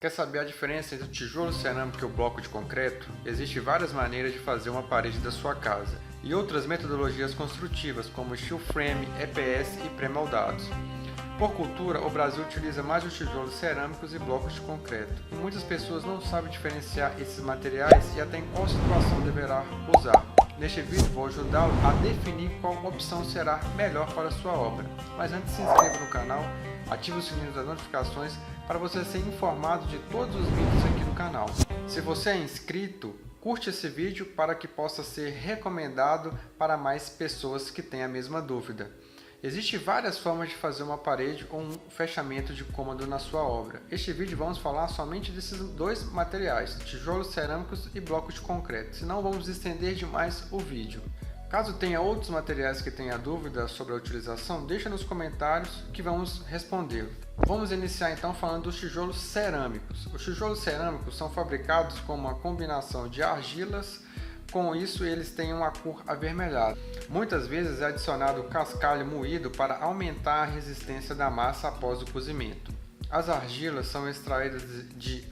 Quer saber a diferença entre o tijolo cerâmico e o bloco de concreto? Existem várias maneiras de fazer uma parede da sua casa e outras metodologias construtivas como steel frame, EPS e pré-moldados. Por cultura, o Brasil utiliza mais os tijolos cerâmicos e blocos de concreto, e muitas pessoas não sabem diferenciar esses materiais e até em qual situação deverá usar. Neste vídeo vou ajudá-lo a definir qual opção será melhor para a sua obra. Mas antes, se inscreva no canal, ative o sininho das notificações para você ser informado de todos os vídeos aqui no canal. Se você é inscrito, curte esse vídeo para que possa ser recomendado para mais pessoas que têm a mesma dúvida. Existem várias formas de fazer uma parede ou um fechamento de cômodo na sua obra. Este vídeo vamos falar somente desses dois materiais, tijolos cerâmicos e blocos de concreto, senão vamos estender demais o vídeo. Caso tenha outros materiais que tenha dúvida sobre a utilização, deixa nos comentários que vamos responder. Vamos iniciar então falando dos tijolos cerâmicos. Os tijolos cerâmicos são fabricados com uma combinação de argilas. Com isso, eles têm uma cor avermelhada. Muitas vezes é adicionado cascalho moído para aumentar a resistência da massa após o cozimento. As argilas são extraídas de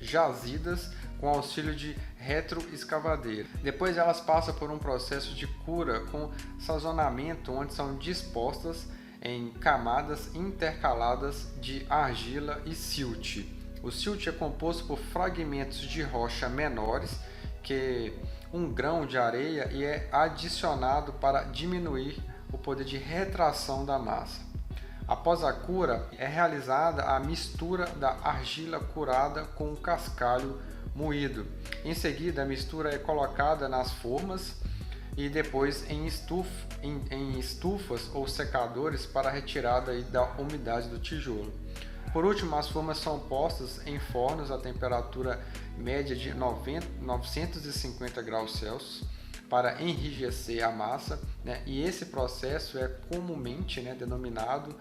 jazidas com auxílio de retroescavadeira. Depois elas passam por um processo de cura com sazonamento, onde são dispostas em camadas intercaladas de argila e silt. O silt é composto por fragmentos de rocha menores que um grão de areia e é adicionado para diminuir o poder de retração da massa. Após a cura, é realizada a mistura da argila curada com o cascalho moído. Em seguida, a mistura é colocada nas formas e depois em estufas ou secadores para a retirada da umidade do tijolo. Por último, as formas são postas em fornos a temperatura média de 950 graus Celsius para enrijecer a massa, e esse processo é comumente denominado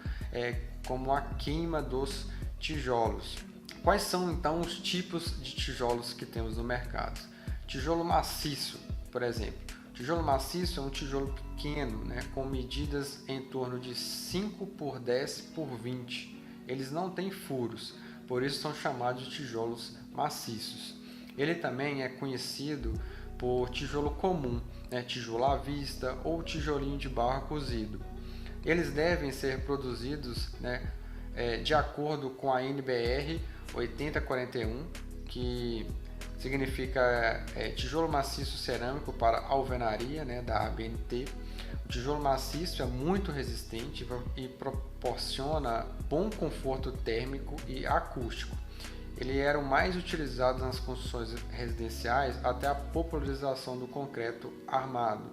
como a queima dos tijolos. Quais são então os tipos de tijolos que temos no mercado? Tijolo maciço, por exemplo. Tijolo maciço é um tijolo pequeno, com medidas em torno de 5 por 10 por 20. Eles não têm furos, por isso são chamados de tijolos maciços. Ele também é conhecido por tijolo comum, tijolo à vista ou tijolinho de barro cozido. Eles devem ser produzidos de acordo com a NBR 8041, que significa tijolo maciço cerâmico para alvenaria, da ABNT. O tijolo maciço é muito resistente e proporciona bom conforto térmico e acústico. Ele era o mais utilizado nas construções residenciais até a popularização do concreto armado.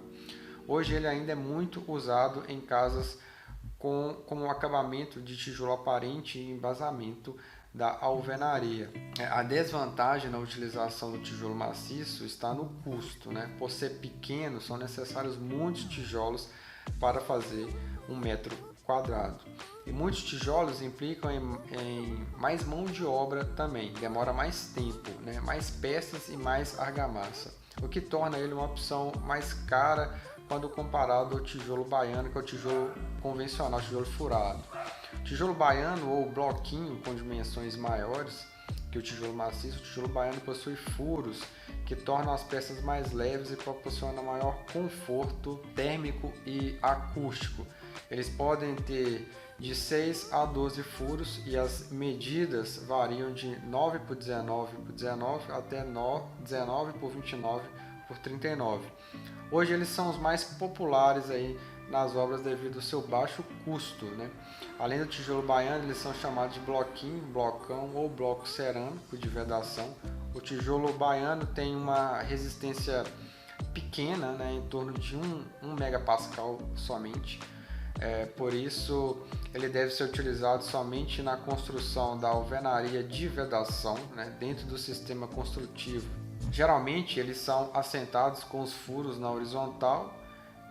Hoje ele ainda é muito usado em casas com acabamento de tijolo aparente e embasamento da alvenaria. A desvantagem na utilização do tijolo maciço está no custo, Por ser pequeno, são necessários muitos tijolos para fazer um metro quadrado. E muitos tijolos implicam em mais mão de obra também, demora mais tempo, mais peças e mais argamassa, o que torna ele uma opção mais cara quando comparado ao tijolo baiano, que é o tijolo convencional, tijolo furado. O tijolo baiano ou bloquinho com dimensões maiores que o tijolo maciço, o tijolo baiano possui furos que tornam as peças mais leves e proporcionam maior conforto térmico e acústico. Eles podem ter de 6 a 12 furos e as medidas variam de 9 por 19 por 19 até 19 por 29 por 39. Hoje eles são os mais populares aí nas obras devido ao seu baixo custo, Além do tijolo baiano, eles são chamados de bloquinho, blocão ou bloco cerâmico de vedação. O tijolo baiano tem uma resistência pequena, em torno de 1 megapascal somente. Por isso, ele deve ser utilizado somente na construção da alvenaria de vedação, dentro do sistema construtivo. Geralmente, eles são assentados com os furos na horizontal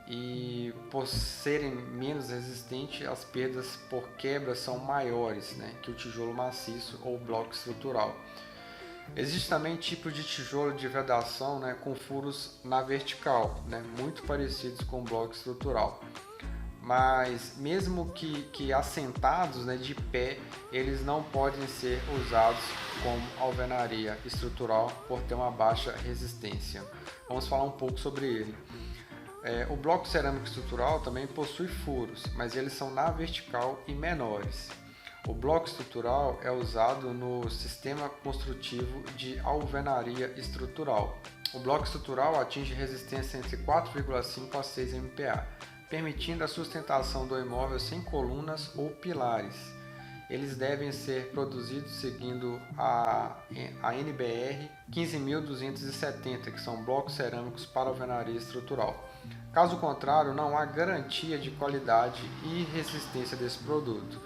e, por serem menos resistentes, as perdas por quebra são maiores, que o tijolo maciço ou bloco estrutural. Existe também tipos de tijolo de vedação com furos na vertical, muito parecidos com o bloco estrutural. mas mesmo que assentados, né, de pé, eles não podem ser usados como alvenaria estrutural por ter uma baixa resistência. Vamos falar um pouco sobre ele. O bloco cerâmico estrutural também possui furos, mas eles são na vertical e menores. O bloco estrutural é usado no sistema construtivo de alvenaria estrutural. O bloco estrutural atinge resistência entre 4,5 a 6 MPa, permitindo a sustentação do imóvel sem colunas ou pilares. Eles devem ser produzidos seguindo a NBR 15.270, que são blocos cerâmicos para alvenaria estrutural. Caso contrário, não há garantia de qualidade e resistência desse produto.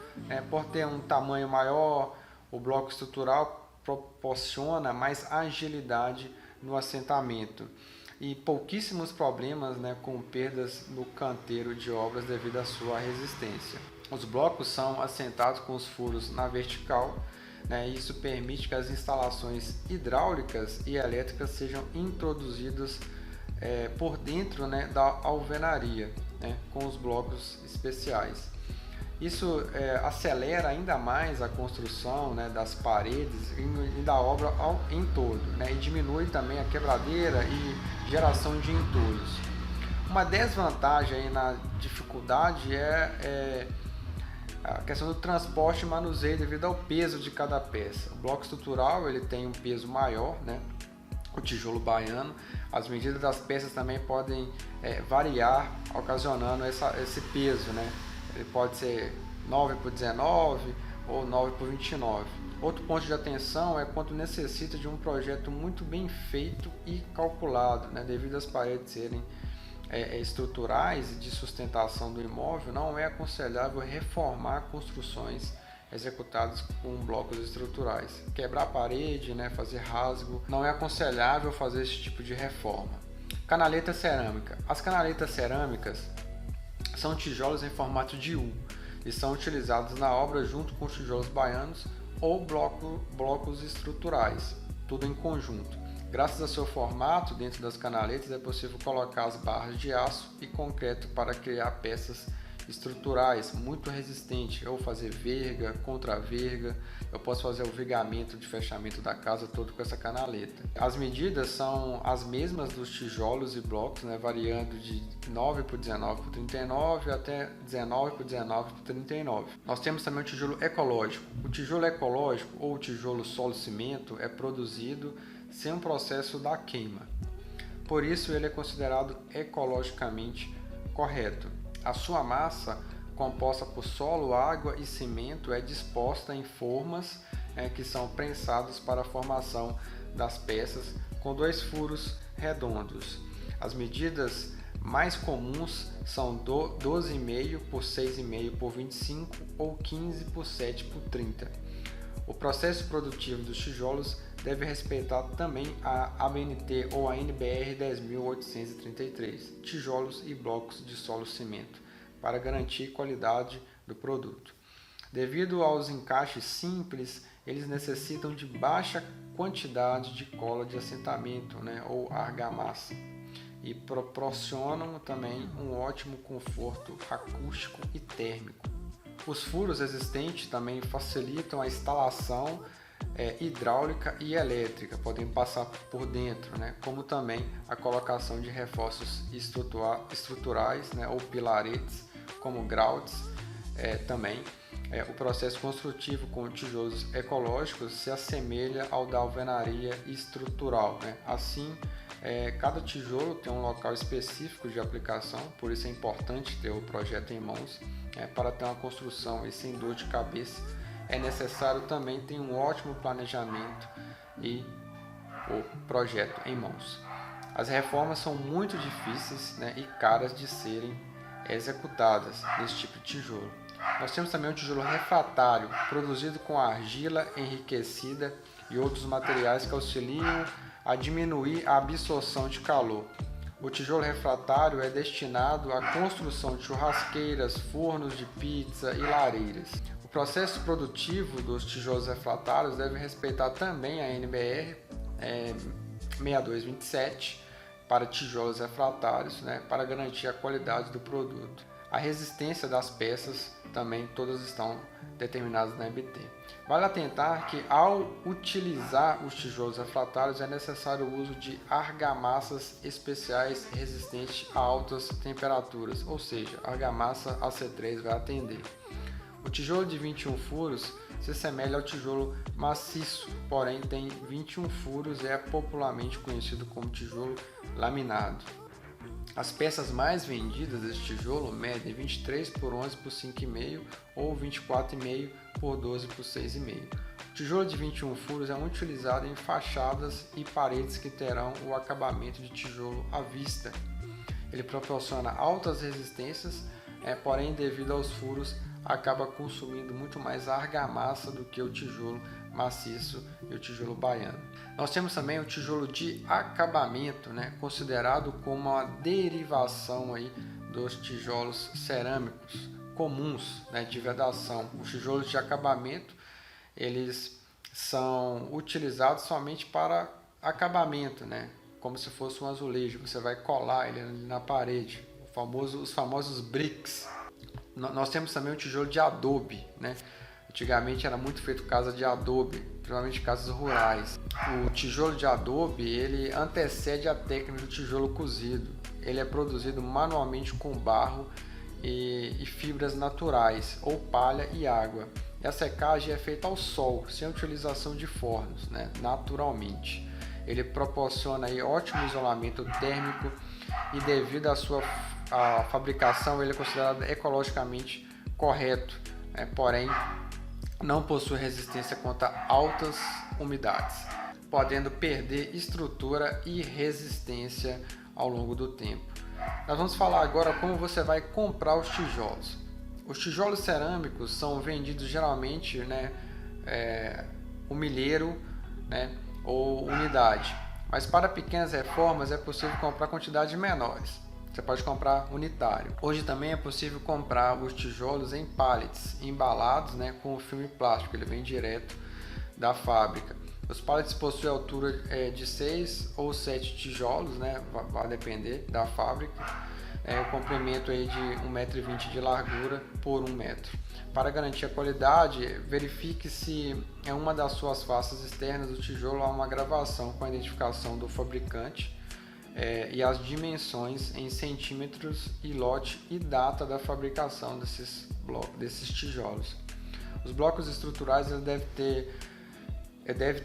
Por ter um tamanho maior, o bloco estrutural proporciona mais agilidade no assentamento e pouquíssimos problemas, com perdas no canteiro de obras devido à sua resistência. Os blocos são assentados com os furos na vertical, isso permite que as instalações hidráulicas e elétricas sejam introduzidas por dentro da alvenaria, com os blocos especiais. Isso acelera ainda mais a construção das paredes e da obra em todo, e diminui também a quebradeira e geração de entulhos. Uma desvantagem aí na dificuldade é a questão do transporte e manuseio devido ao peso de cada peça. O bloco estrutural ele tem um peso maior, o tijolo baiano. As medidas das peças também podem variar, ocasionando esse peso, Ele pode ser 9x19 ou 9x29. Outro ponto de atenção é quando necessita de um projeto muito bem feito e calculado, devido às paredes serem estruturais e de sustentação do imóvel. Não é aconselhável reformar construções executadas com blocos estruturais. Quebrar a parede, fazer rasgo, não é aconselhável fazer esse tipo de reforma. Canaleta cerâmica. As canaletas cerâmicas são tijolos em formato de U e são utilizados na obra junto com os tijolos baianos ou blocos estruturais, tudo em conjunto. Graças ao seu formato, dentro das canaletas é possível colocar as barras de aço e concreto para criar peças estruturais muito resistentes, ou fazer verga, contra-verga. Eu posso fazer o vigamento de fechamento da casa todo com essa canaleta. As medidas são as mesmas dos tijolos e blocos, variando de 9x19x39 até 19x19x39. Nós temos também o tijolo ecológico. O tijolo ecológico ou o tijolo solo-cimento é produzido sem um processo da queima. Por isso ele é considerado ecologicamente correto. A sua massa, composta por solo, água e cimento, é disposta em formas que são prensadas para a formação das peças com 2 furos redondos. As medidas mais comuns são 12,5 por 6,5 por 25 ou 15 por 7 por 30. O processo produtivo dos tijolos deve respeitar também a ABNT ou a NBR 10.833, tijolos e blocos de solo-cimento, para garantir qualidade do produto. Devido aos encaixes simples, eles necessitam de baixa quantidade de cola de assentamento, ou argamassa, e proporcionam também um ótimo conforto acústico e térmico. Os furos existentes também facilitam a instalação hidráulica e elétrica, podem passar por dentro, como também a colocação de reforços estruturais, ou pilaretes, como grouts. Também o processo construtivo com tijolos ecológicos se assemelha ao da alvenaria estrutural. Assim, cada tijolo tem um local específico de aplicação, por isso é importante ter o projeto em mãos. Para ter uma construção e sem dor de cabeça, é necessário também ter um ótimo planejamento e o projeto em mãos. As reformas são muito difíceis e caras de serem executadas nesse tipo de tijolo. Nós temos também o tijolo refratário, produzido com argila enriquecida e outros materiais que auxiliam a diminuir a absorção de calor. O tijolo refratário é destinado à construção de churrasqueiras, fornos de pizza e lareiras. O processo produtivo dos tijolos refratários deve respeitar também a NBR 6227 para tijolos refratários, para garantir a qualidade do produto. A resistência das peças também todas estão determinadas na EBT. Vale atentar que ao utilizar os tijolos refratários é necessário o uso de argamassas especiais resistentes a altas temperaturas, ou seja, a argamassa AC3 vai atender. O tijolo de 21 furos se assemelha ao tijolo maciço, porém tem 21 furos e é popularmente conhecido como tijolo laminado. As peças mais vendidas desse tijolo medem 23 por 11 por 5,5 ou 24,5 por 12 por 6,5. O tijolo de 21 furos é muito utilizado em fachadas e paredes que terão o acabamento de tijolo à vista. Ele proporciona altas resistências, porém devido aos furos acaba consumindo muito mais argamassa do que o tijolo maciço e o tijolo baiano. Nós temos também o tijolo de acabamento, considerado como uma derivação aí dos tijolos cerâmicos comuns, de vedação. Os tijolos de acabamento eles são utilizados somente para acabamento, como se fosse um azulejo. Você vai colar ele na parede, os famosos bricks. Nós temos também o tijolo de adobe, Antigamente era muito feito casa de adobe, principalmente casas rurais. O tijolo de adobe ele antecede a técnica do tijolo cozido. Ele é produzido manualmente com barro e fibras naturais, ou palha e água. E a secagem é feita ao sol, sem utilização de fornos, naturalmente. Ele proporciona aí ótimo isolamento térmico e devido à sua fabricação ele é considerado ecologicamente correto, porém não possui resistência contra altas umidades, podendo perder estrutura e resistência ao longo do tempo. Nós vamos falar agora como você vai comprar os tijolos. Os tijolos cerâmicos são vendidos geralmente o milheiro ou unidade, mas para pequenas reformas é possível comprar quantidades menores. Você pode comprar unitário. Hoje também é possível comprar os tijolos em pallets, embalados com filme plástico, ele vem direto da fábrica. Os pallets possuem altura de 6 ou 7 tijolos, vai depender da fábrica. O comprimento aí de 1,20 m de largura por 1 metro. Para garantir a qualidade, verifique se em uma das suas faces externas do tijolo há uma gravação com a identificação do fabricante e as dimensões em centímetros e lote e data da fabricação desses tijolos. Os blocos estruturais deve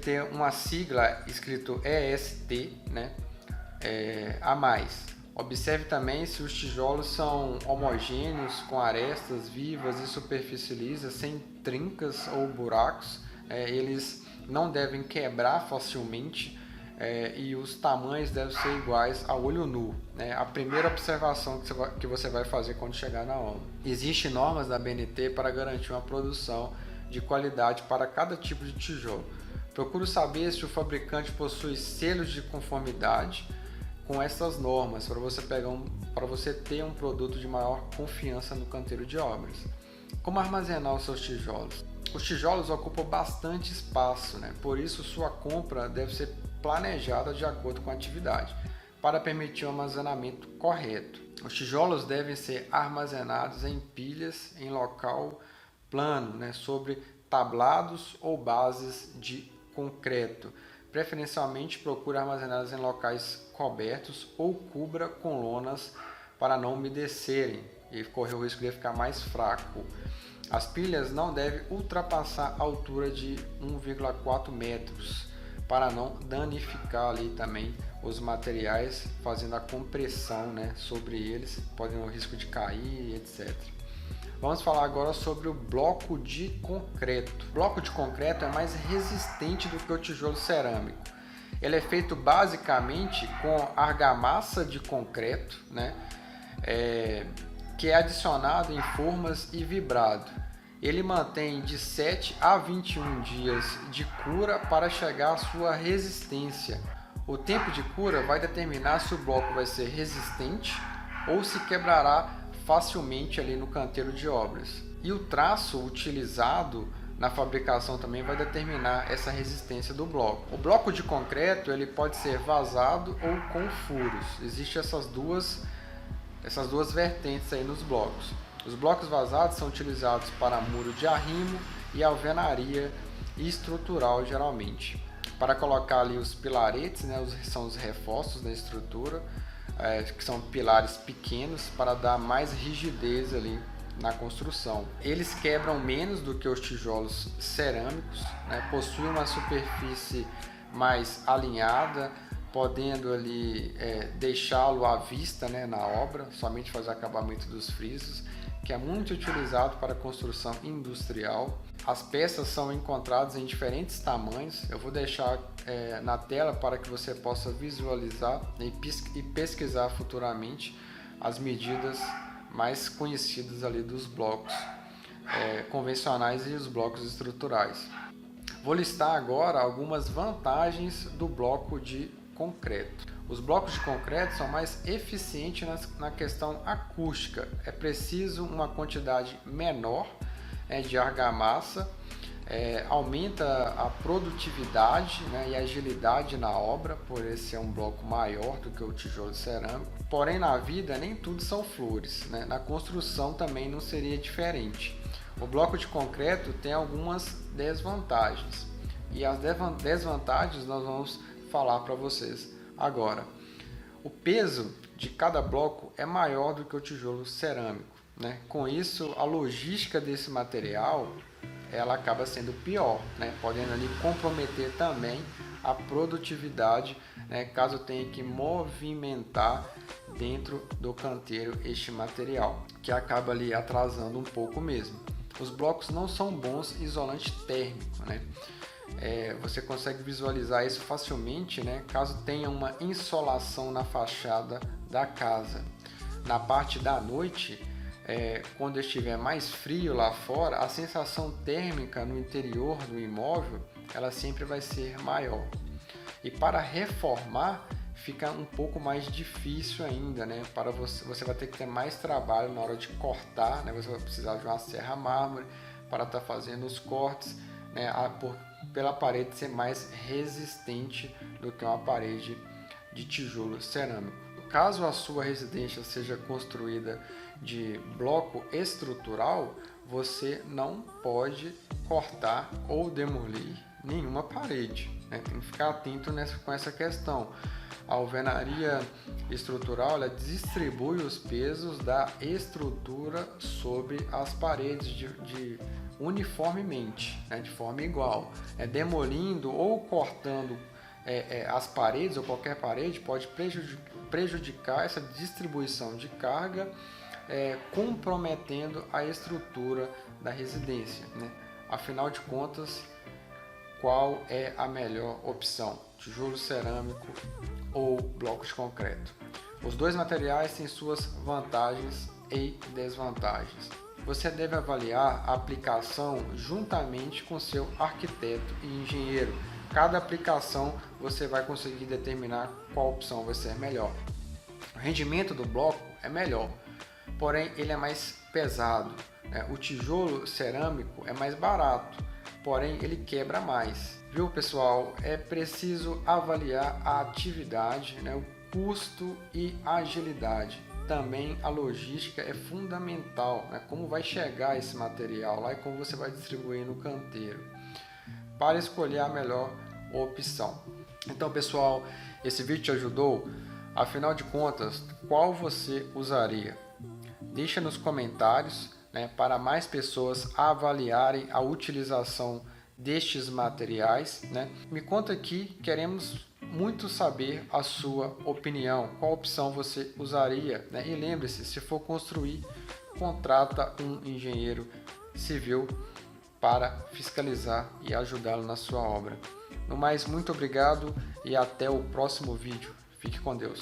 ter uma sigla escrito EST, a mais. Observe também se os tijolos são homogêneos, com arestas vivas e superfície lisa, sem trincas ou buracos. Eles não devem quebrar facilmente. E os tamanhos devem ser iguais a olho nu, a primeira observação que você vai fazer quando chegar na obra. Existem normas da ABNT para garantir uma produção de qualidade para cada tipo de tijolo. Procure saber se o fabricante possui selos de conformidade com essas normas para você ter um produto de maior confiança no canteiro de obras. Como armazenar os seus tijolos? Os tijolos ocupam bastante espaço, por isso sua compra deve ser planejada de acordo com a atividade, para permitir o armazenamento correto. Os tijolos devem ser armazenados em pilhas em local plano, sobre tablados ou bases de concreto. Preferencialmente procure armazená-los em locais cobertos ou cubra com lonas para não umedecerem e correr o risco de ficar mais fraco. As pilhas não devem ultrapassar a altura de 1,4 metros para não danificar ali também os materiais, fazendo a compressão sobre eles, podem ter o risco de cair, etc. Vamos falar agora sobre o bloco de concreto. O bloco de concreto é mais resistente do que o tijolo cerâmico. Ele é feito basicamente com argamassa de concreto, que é adicionado em formas e vibrado. Ele mantém de 7 a 21 dias de cura para chegar à sua resistência. O tempo de cura vai determinar se o bloco vai ser resistente ou se quebrará facilmente ali no canteiro de obras. E o traço utilizado na fabricação também vai determinar essa resistência do bloco. O bloco de concreto ele pode ser vazado ou com furos. Existem essas duas essas duas vertentes aí nos blocos. Os blocos vazados são utilizados para muro de arrimo e alvenaria estrutural, geralmente. Para colocar ali os pilaretes, né, são os reforços da estrutura, que são pilares pequenos para dar mais rigidez ali na construção. Eles quebram menos do que os tijolos cerâmicos, né, possuem uma superfície mais alinhada, podendo ali deixá-lo à vista, né, na obra, somente fazer acabamento dos frisos, que é muito utilizado para construção industrial. As peças são encontradas em diferentes tamanhos. Eu vou deixar na tela para que você possa visualizar e pesquisar futuramente as medidas mais conhecidas ali dos blocos convencionais e os blocos estruturais. Vou listar agora algumas vantagens do bloco de concreto. Os blocos de concreto são mais eficientes na questão acústica. É preciso uma quantidade menor de argamassa, aumenta a produtividade, né, e agilidade na obra, por esse ser um bloco maior do que o tijolo cerâmico. Porém, na vida nem tudo são flores, né? Na construção também não seria diferente. O bloco de concreto tem algumas desvantagens, e as desvantagens nós vamos falar para vocês agora. O peso de cada bloco é maior do que o tijolo cerâmico, né? Com isso, a logística desse material ela acaba sendo pior, né? Podendo ali comprometer também a produtividade, né? Caso tenha que movimentar dentro do canteiro este material, que acaba ali atrasando um pouco mesmo. Os blocos não são bons isolante térmico, né? Você consegue visualizar isso facilmente, né? Caso tenha uma insolação na fachada da casa. Na parte da noite, quando estiver mais frio lá fora, a sensação térmica no interior do imóvel ela sempre vai ser maior. E para reformar fica um pouco mais difícil ainda, né? Para você vai ter que ter mais trabalho na hora de cortar, né? Você vai precisar de uma serra mármore para estar fazendo os cortes, né? Pela parede ser mais resistente do que uma parede de tijolo cerâmico. Caso a sua residência seja construída de bloco estrutural, você não pode cortar ou demolir nenhuma parede, né? Tem que ficar atento com essa questão. A alvenaria estrutural ela distribui os pesos da estrutura sobre as paredes uniformemente, né, de forma igual. Demolindo ou cortando as paredes ou qualquer parede pode prejudicar essa distribuição de carga, comprometendo a estrutura da residência, né? Afinal de contas, qual é a melhor opção? Tijolo cerâmico ou bloco de concreto? Os dois materiais têm suas vantagens e desvantagens. Você deve avaliar a aplicação juntamente com seu arquiteto e engenheiro. Cada aplicação você vai conseguir determinar qual opção vai ser melhor. O rendimento do bloco é melhor, porém ele é mais pesado, né? O tijolo cerâmico é mais barato, porém ele quebra mais. Viu, pessoal? É preciso avaliar a atividade, né? O custo e a agilidade. Também a logística é fundamental, né? Como vai chegar esse material lá e como você vai distribuir no canteiro, para escolher a melhor opção. Então, pessoal, esse vídeo te ajudou? Afinal de contas, qual você usaria? Deixa nos comentários, né, para mais pessoas avaliarem a utilização destes materiais, né? Me conta aqui, queremos muito saber a sua opinião, qual opção você usaria, né? E lembre-se, se for construir, contrata um engenheiro civil para fiscalizar e ajudá-lo na sua obra. No mais, muito obrigado e até o próximo vídeo. Fique com Deus.